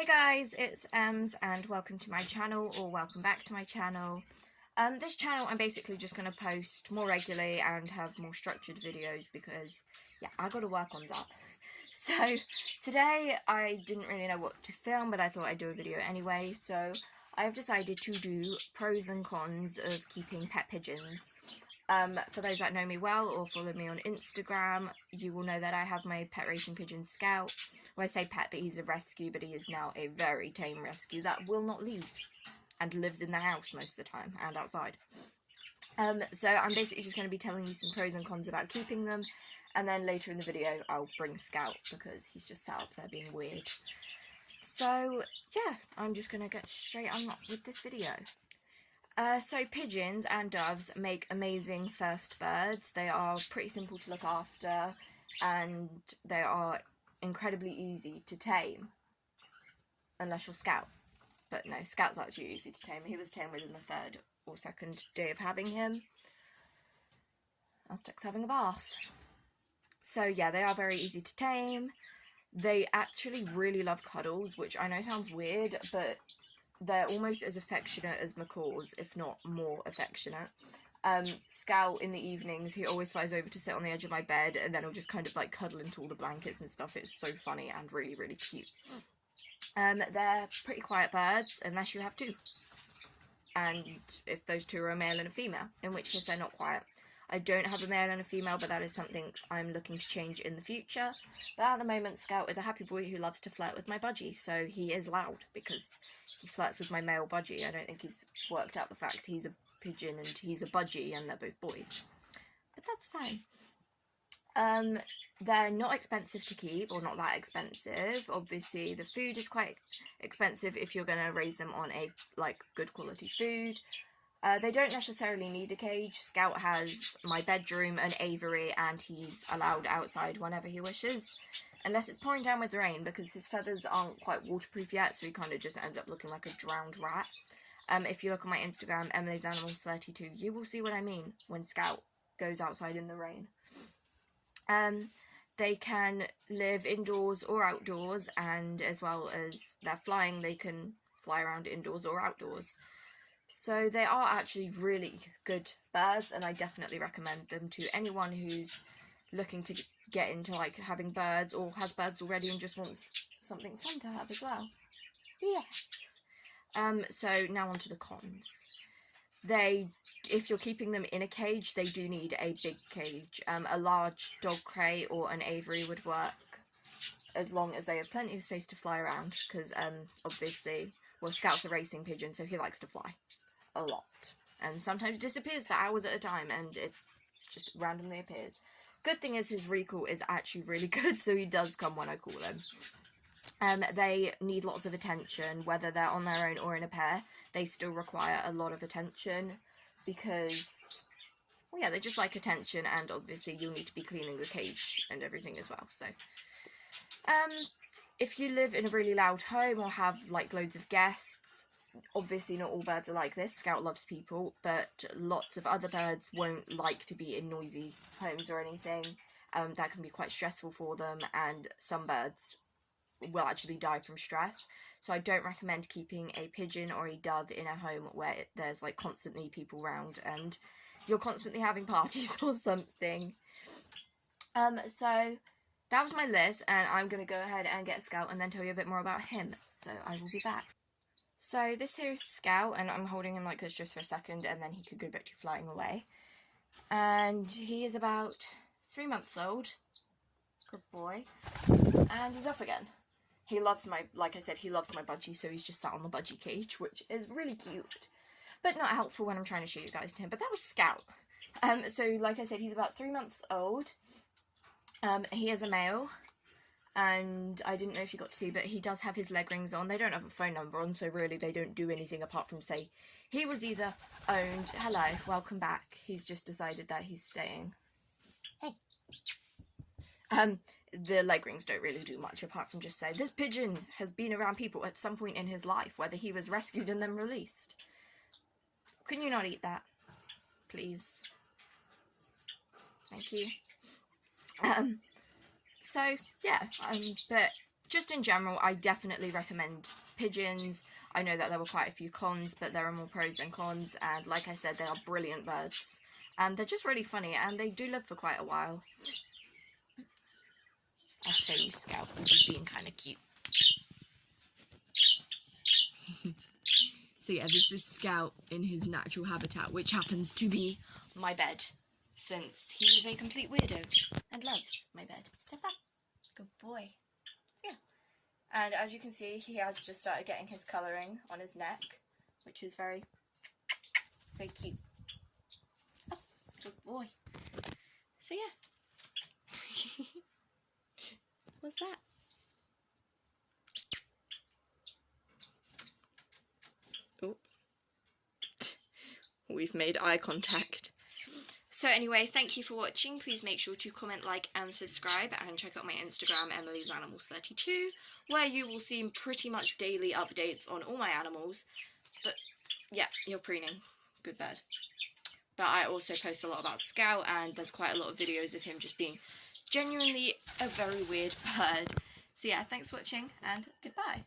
Hey guys, it's Ems and welcome to my channel, or welcome back to my channel. This channel I'm basically just going to post more regularly and have more structured videos because, yeah, I got to work on that. So, today I didn't really know what to film, but I thought I'd do a video anyway, so I've decided to do pros and cons of keeping pet pigeons. For those that know me well or follow me on Instagram, you will know that I have my pet racing pigeon Scout. Well, I say pet, but he's a rescue, but he is now a very tame rescue that will not leave and lives in the house most of the time and outside. So I'm basically just going to be telling you some pros and cons about keeping them, and then later in the video I'll bring Scout because he's just sat up there being weird. So yeah, I'm just going to get straight on with this video. So pigeons and doves make amazing first birds. They are pretty simple to look after and they are incredibly easy to tame. Unless you're Scout. But no, Scout's actually easy to tame. He was tamed within the third or second day of having him. Aztec's having a bath. So yeah, they are very easy to tame. They actually really love cuddles, which I know sounds weird, but they're almost as affectionate as macaws, if not more affectionate. Scout, in the evenings, he always flies over to sit on the edge of my bed, and then he'll just kind of like cuddle into all the blankets and stuff. It's so funny and really, really cute. They're pretty quiet birds, unless you have two. And if those two are a male and a female, in which case they're not quiet. I don't have a male and a female, but that is something I'm looking to change in the future. But at the moment, Scout is a happy boy who loves to flirt with my budgie, so he is loud because he flirts with my male budgie. I don't think he's worked out the fact he's a pigeon and he's a budgie and they're both boys. But that's fine. They're not expensive to keep, or not that expensive. Obviously, the food is quite expensive if you're going to raise them on a good quality food. They don't necessarily need a cage. Scout has my bedroom, an aviary, and he's allowed outside whenever he wishes. Unless it's pouring down with rain, because his feathers aren't quite waterproof yet, so he kind of just ends up looking like a drowned rat. If you look on my Instagram, emilysanimals32, you will see what I mean when Scout goes outside in the rain. They can live indoors or outdoors, and as well as they're flying, they can fly around indoors or outdoors. So they are actually really good birds, and I definitely recommend them to anyone who's looking to get into having birds, or has birds already and just wants something fun to have as well. Yes. So now on to the cons. If you're keeping them in a cage, they do need a big cage. A large dog crate or an aviary would work, as long as they have plenty of space to fly around, because obviously, well, Scout's a racing pigeon, so he likes to fly a lot, and sometimes disappears for hours at a time, and it just randomly appears. Good thing is his recall is actually really good, so he does come when I call him. They need lots of attention, whether they're on their own or in a pair. They still require a lot of attention because, well, yeah, they just like attention, and obviously you'll need to be cleaning the cage and everything as well. So, if you live in a really loud home or have loads of guests, obviously not all birds are like this. Scout loves people, but lots of other birds won't like to be in noisy homes or anything. That can be quite stressful for them, and some birds will actually die from stress. So I don't recommend keeping a pigeon or a dove in a home where there's constantly people around and you're constantly having parties or something. So that was my list, and I'm going to go ahead and get Scout and then tell you a bit more about him. So I will be back. So this here is Scout, and I'm holding him like this just for a second, and then he could go back to flying away. And he is about 3 months old. Good boy. And he's off again. He loves like I said, he loves my budgie, so he's just sat on the budgie cage, which is really cute, but not helpful when I'm trying to show you guys to him. But that was Scout. So like I said, he's about 3 months old. He is a male. And I didn't know if you got to see, but he does have his leg rings on. They don't have a phone number on, so really they don't do anything apart from say he was either owned. Hello, welcome back. He's just decided that he's staying. Hey. The leg rings don't really do much apart from just say this pigeon has been around people at some point in his life, whether he was rescued and then released. Can you not eat that, please? Thank you. So, yeah, but just in general, I definitely recommend pigeons. I know that there were quite a few cons, but there are more pros than cons, and like I said, they are brilliant birds. And they're just really funny, and they do live for quite a while. I'll show you Scout, because he's being kind of cute. So yeah, this is Scout in his natural habitat, which happens to be my bed, since he is a complete weirdo and loves my bed. Step up. Good boy. So yeah. And as you can see, he has just started getting his colouring on his neck, which is very, very cute. Oh, good boy. So yeah. What's that? Oh. We've made eye contact. So anyway, thank you for watching. Please make sure to comment, like and subscribe, and check out my Instagram, Emily'sAnimals32, where you will see pretty much daily updates on all my animals. But yeah, you're preening. Good bird. But I also post a lot about Scout, and there's quite a lot of videos of him just being genuinely a very weird bird. So yeah, thanks for watching, and goodbye.